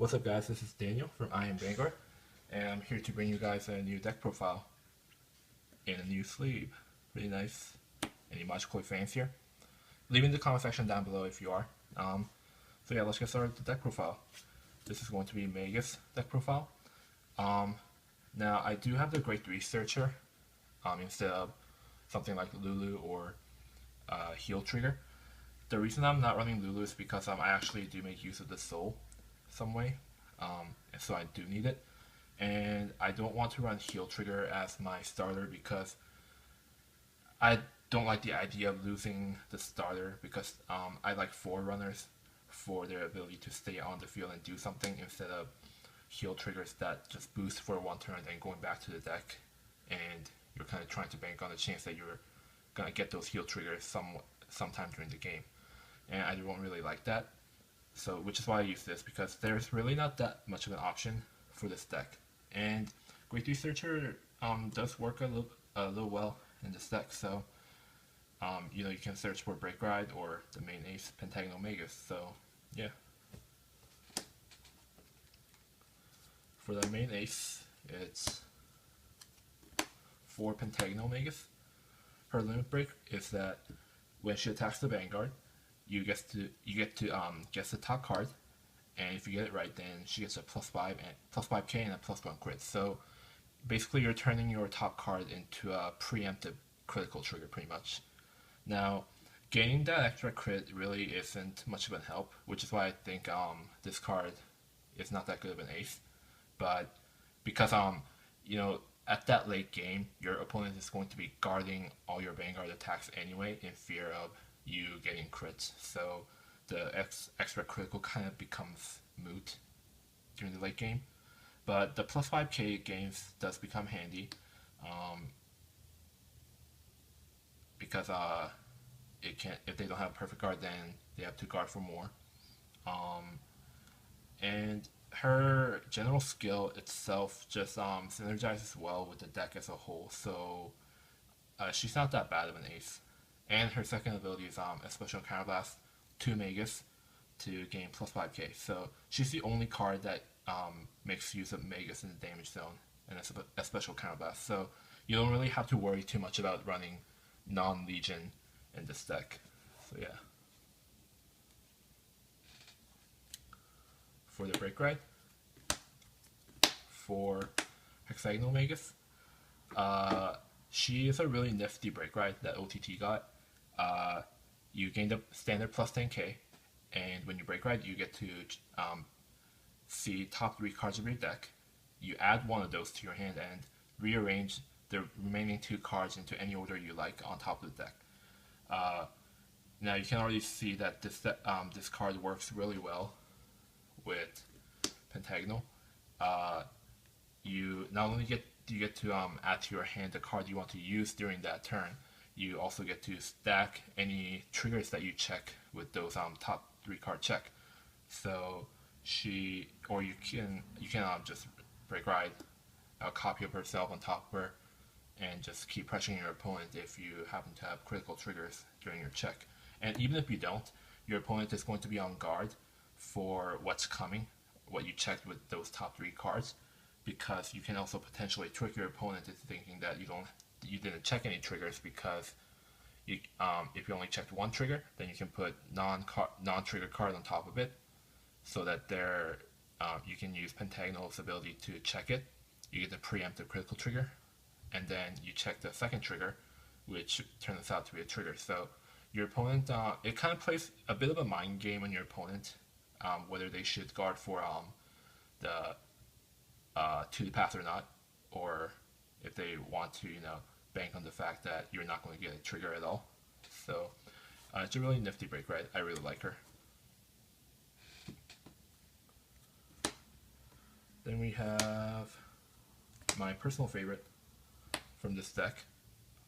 What's up guys, this is Daniel from I Am Vanguard, and I'm here to bring you guys a new deck profile in a new sleeve. Really nice. Any Magically fans here? Leave in the comment section down below if you are. So yeah, let's get started with the deck profile. This is going to be Magus deck profile. Now I do have the Great Researcher instead of something like Lulu or Heal Trigger. The reason I'm not running Lulu is because I actually do make use of the Soul some way, and so I do need it. And I don't want to run Heal Trigger as my starter because I don't like the idea of losing the starter, because I like forerunners for their ability to stay on the field and do something instead of heal triggers that just boost for one turn and then going back to the deck, and you're kind of trying to bank on the chance that you're gonna get those heal triggers sometime during the game, and I don't really like that. So, which is why I use this, because there's really not that much of an option for this deck. And Great Researcher does work a little well in this deck. So, you know, you can search for Break Ride or the main ace, Pentagonal Magus. So, yeah. For the main ace, it's 4 Pentagonal Magus. Her limit break is that when she attacks the Vanguard, you get to guess the top card, and if you get it right, then she gets a +5 and +5k and a +1 crit. So basically, you're turning your top card into a preemptive critical trigger, pretty much. Now, gaining that extra crit really isn't much of a help, which is why I think this card is not that good of an ace. But because you know, at that late game, your opponent is going to be guarding all your Vanguard attacks anyway, in fear of you getting crits, so the extra critical kind of becomes moot during the late game. But the +5k games does become handy, because if they don't have a perfect guard, then they have to guard for more. And her general skill itself just synergizes well with the deck as a whole, so she's not that bad of an ace. And her second ability is a special counterblast to Magus to gain +5k. So she's the only card that makes use of Magus in the damage zone and a special counterblast. So you don't really have to worry too much about running non-Legion in this deck. So yeah. For the Break Ride, for Hexagonal Magus, she is a really nifty Break Ride that OTT got. You gain the standard +10k, and when you Break Ride, you get to see top 3 cards of your deck. You add one of those to your hand and rearrange the remaining 2 cards into any order you like on top of the deck. Now you can already see that this card works really well with Pentagonal. You not only get to add to your hand the card you want to use during that turn, you also get to stack any triggers that you check with those top 3 card check. So you can just Break Ride a copy of herself on top of her and just keep pressuring your opponent if you happen to have critical triggers during your check. And even if you don't, your opponent is going to be on guard for what's coming, what you checked with those top 3 cards, because you can also potentially trick your opponent into thinking that you didn't check any triggers, because if you only checked one trigger, then you can put non-trigger card on top of it, so that you can use Pentagonal's ability to check it. You get the preemptive critical trigger, and then you check the second trigger, which turns out to be a trigger. So your opponent, it kind of plays a bit of a mind game on your opponent, whether they should guard for the to the path or not, or if they want to, bank on the fact that you're not going to get a trigger at all. So it's a really nifty Break Ride. I really like her. Then we have my personal favorite from this deck,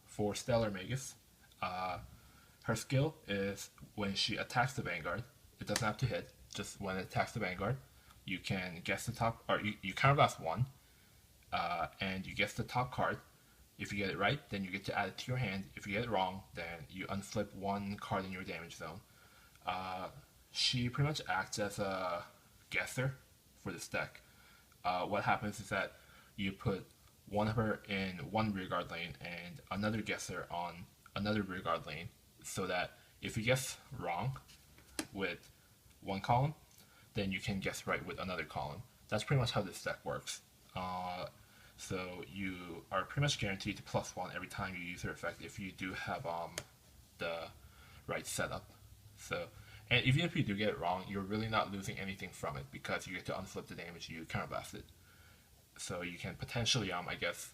for Stellar Magus. Her skill is when she attacks the Vanguard, it doesn't have to hit, just when it attacks the Vanguard, you can guess the top, or you counterblast 1, and you guess the top card. If you get it right, then you get to add it to your hand. If you get it wrong, then you unflip 1 card in your damage zone. She pretty much acts as a guesser for this deck. What happens is that you put one of her in one rearguard lane and another guesser on another rearguard lane, so that if you guess wrong with one column, then you can guess right with another column. That's pretty much how this deck works. So you are pretty much guaranteed to +1 every time you use her effect if you do have the right setup. So, and even if you do get it wrong, you're really not losing anything from it because you get to unflip the damage you counterblasted. So you can potentially, I guess,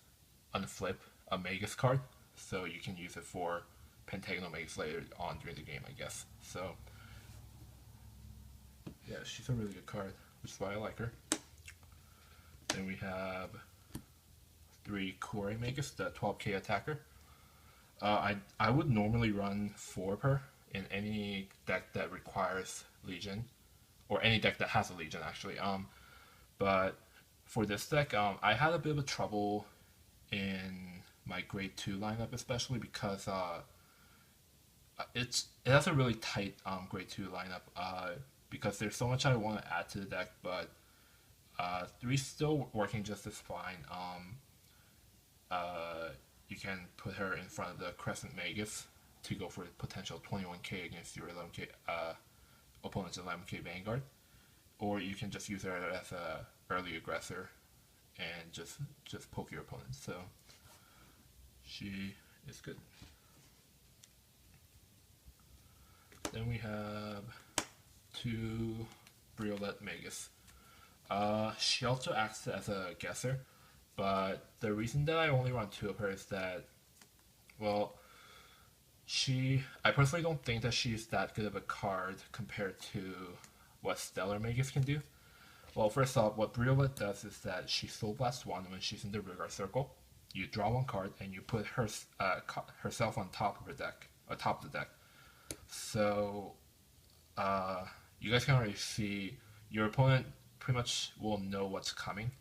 unflip a Magus card, so you can use it for Pentagonal Magus later on during the game, I guess. So, yeah, she's a really good card, which is why I like her. Then we have 3 Core Magus, the 12k attacker. I would normally run 4 of her in any deck that requires Legion, or any deck that has a Legion actually. But for this deck, I had a bit of trouble in my grade 2 lineup, especially because it has a really tight grade 2 lineup, because there's so much I want to add to the deck, but 3's still working just as fine. You can put her in front of the Crescent Magus to go for potential 21k against your 11k opponent's 11k Vanguard, or you can just use her as a early aggressor and just poke your opponent. So she is good. Then we have 2 Briolette Magus. She also acts as a guesser, but the reason that I only run 2 of her is that, well, I personally don't think that she's that good of a card compared to what Stellar Magus can do. Well, first off, what Briolette does is that she Soul Blasts 1 when she's in the rearguard circle. You draw 1 card and you put herself on top of the deck. So you guys can already see your opponent pretty much will know what's coming.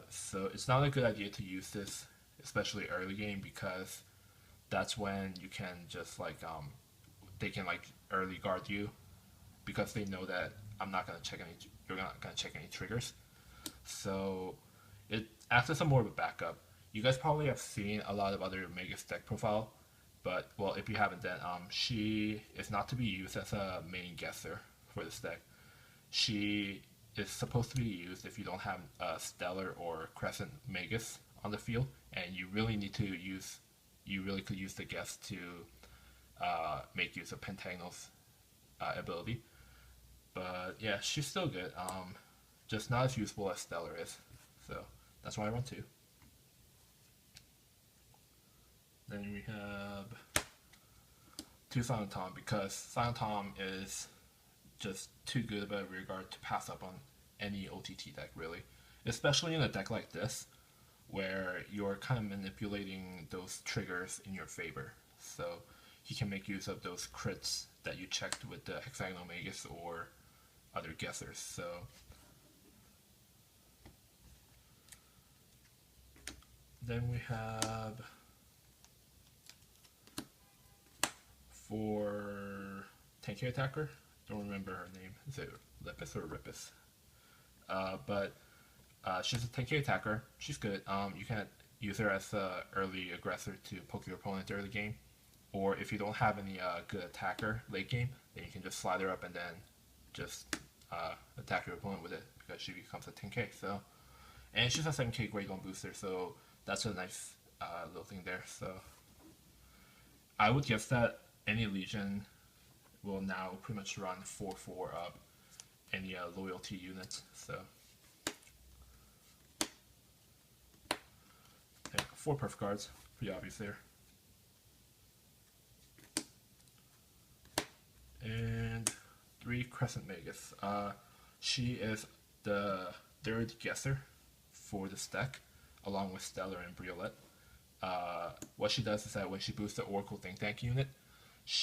So it's not a good idea to use this, especially early game, because that's when you can just they can early guard you, because they know that you're not gonna check any triggers. So it acts as more of a backup. You guys probably have seen a lot of other Magus deck profile, but well, if you haven't, then she is not to be used as a main guesser for this deck. She is supposed to be used if you don't have Stellar or Crescent Magus on the field, and you really could use the guess to make use of Pentagonal's ability. But yeah, she's still good, just not as useful as Stellar is, so that's why I run 2. Then we have 2 Silent Tom, because Silent Tom is just too good of a rearguard to pass up on any OTT deck, really. Especially in a deck like this, where you're kind of manipulating those triggers in your favor. So he can make use of those crits that you checked with the Hexagonal Magus or other guessers. So then we have for 10k attacker, don't remember her name. Is it Lepis or Ripis? But she's a 10k attacker. She's good. You can use her as an early aggressor to poke your opponent early game, or if you don't have any good attacker late game, then you can just slide her up and then just attack your opponent with it, because she becomes a 10k. So, and she's a 7k grade 1 booster, so that's a nice little thing there. So I would guess that any Legion will now pretty much run 4/4 up any loyalty units. So yeah, 4 perf cards, pretty obvious there. And 3 Crescent Magus. She is the 3rd guesser for this deck, along with Stellar and Briolette. What she does is that when she boosts the Oracle Think Tank unit,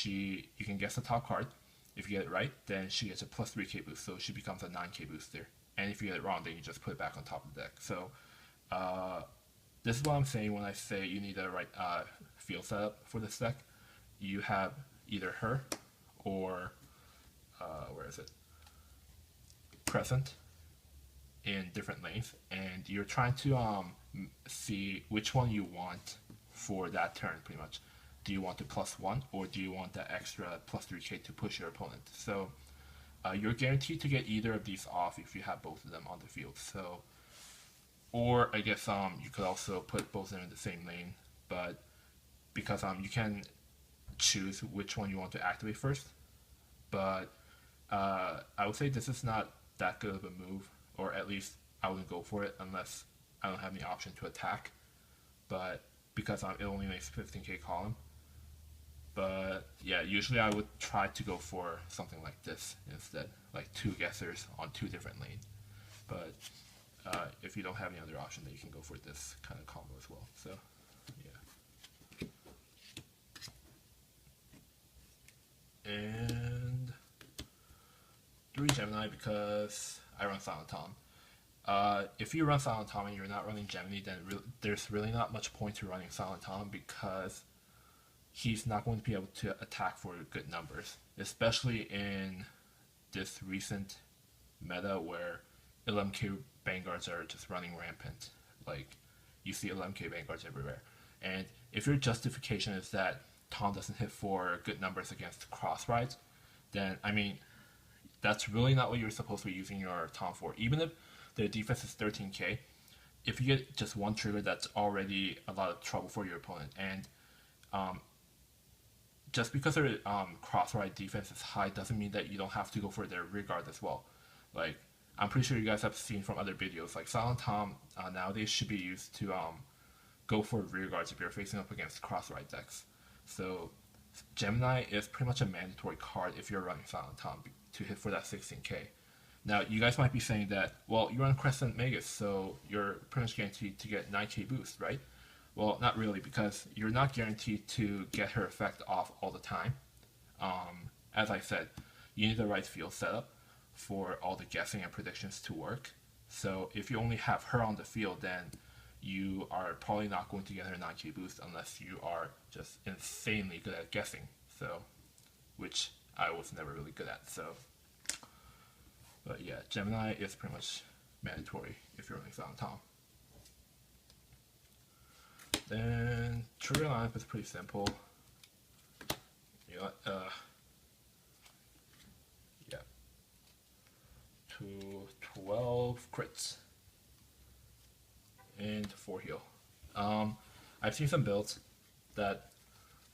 you can guess the top card. If you get it right, then she gets a plus 3k boost, so she becomes a 9k booster. And if you get it wrong, then you just put it back on top of the deck. So this is what I'm saying when I say you need a right field setup for this deck. You have either her or where is it? Crescent, in different lanes, and you're trying to see which one you want for that turn, pretty much. Do you want the +1, or do you want that extra +3k to push your opponent? So you're guaranteed to get either of these off if you have both of them on the field. So, or I guess you could also put both of them in the same lane, but because you can choose which one you want to activate first. But I would say this is not that good of a move, or at least I wouldn't go for it unless I don't have any option to attack. But because it only makes 15k column. But yeah, usually I would try to go for something like this instead, like 2 guessers on 2 different lanes. But if you don't have any other option, then you can go for this kind of combo as well. So yeah. And 3 Gemini because I run Silent Tom. If you run Silent Tom and you're not running Gemini, then there's really not much point to running Silent Tom because he's not going to be able to attack for good numbers, especially in this recent meta where 11k Vanguards are just running rampant. Like, you see 11k Vanguards everywhere. And if your justification is that Tom doesn't hit for good numbers against cross rides, then, I mean, that's really not what you're supposed to be using your Tom for. Even if their defense is 13k, if you get just one trigger, that's already a lot of trouble for your opponent. And just because their cross-ride defense is high doesn't mean that you don't have to go for their rear guard as well. Like, I'm pretty sure you guys have seen from other videos, like Silent Tom nowadays should be used to go for rear guards if you're facing up against cross-ride decks. So Gemini is pretty much a mandatory card if you're running Silent Tom to hit for that 16k. Now, you guys might be saying that, well, you're on Crescent Magus, so you're pretty much guaranteed to get 9k boost, right? Well, not really, because you're not guaranteed to get her effect off all the time. As I said, you need the right field setup for all the guessing and predictions to work. So if you only have her on the field, then you are probably not going to get her 9k boost unless you are just insanely good at guessing. So, which I was never really good at. So, but yeah, Gemini is pretty much mandatory if you're running Silent Tom. Then trigger lineup is pretty simple. You know, yeah, 12 crits and 4 heal. I've seen some builds that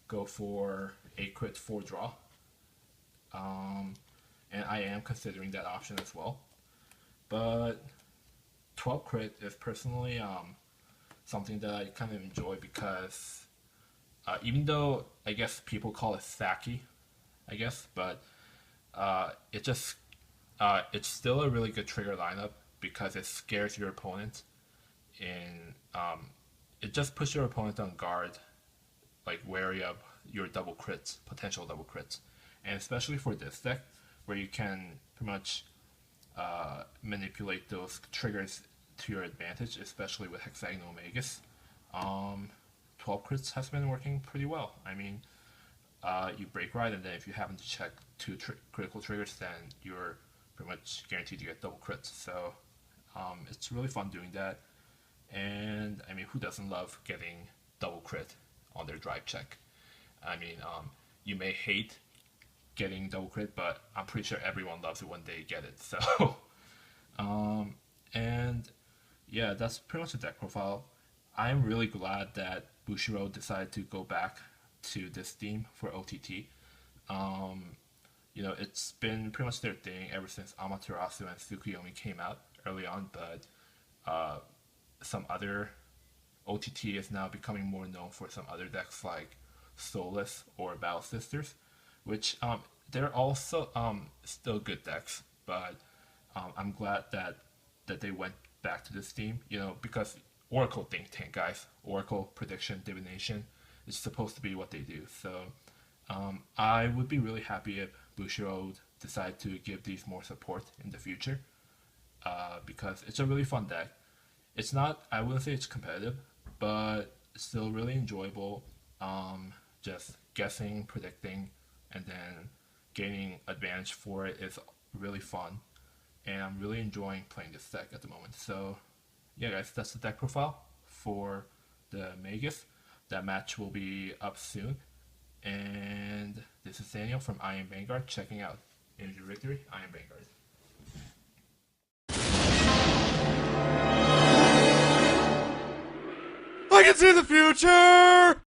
go for 8 crit 4 draw, and I am considering that option as well. But 12 crit is personally something that I kind of enjoy because even though I guess people call it sacky, I guess, but it's still a really good trigger lineup because it scares your opponent, and it just puts your opponent on guard, like wary of your double crits, potential double crits, and especially for this deck where you can pretty much manipulate those triggers to your advantage, especially with Hexagonal Magus. 12 crits has been working pretty well. I mean, you break right, and then if you happen to check 2 critical triggers, then you're pretty much guaranteed to get double crits. So it's really fun doing that. And I mean, who doesn't love getting double crit on their drive check? I mean, you may hate getting double crit, but I'm pretty sure everyone loves it when they get it. So, and yeah, that's pretty much the deck profile. I'm really glad that Bushiroad decided to go back to this theme for OTT. You know, it's been pretty much their thing ever since Amaterasu and Tsukuyomi came out early on, but some other OTT is now becoming more known for some other decks like Soulless or Battle Sisters, which they're also still good decks, but I'm glad that they went back to this theme, you know, because Oracle think tank, guys. Oracle prediction, divination is supposed to be what they do. So I would be really happy if Bushiroad decide to give these more support in the future, because it's a really fun deck. It's not, I wouldn't say it's competitive, but it's still really enjoyable. Just guessing, predicting, and then gaining advantage for it is really fun. and I'm really enjoying playing this deck at the moment. So yeah guys, that's the deck profile for the Magus. That match will be up soon. And this is Daniel from I Am Vanguard checking out. In your victory, I Am Vanguard. I can see the future!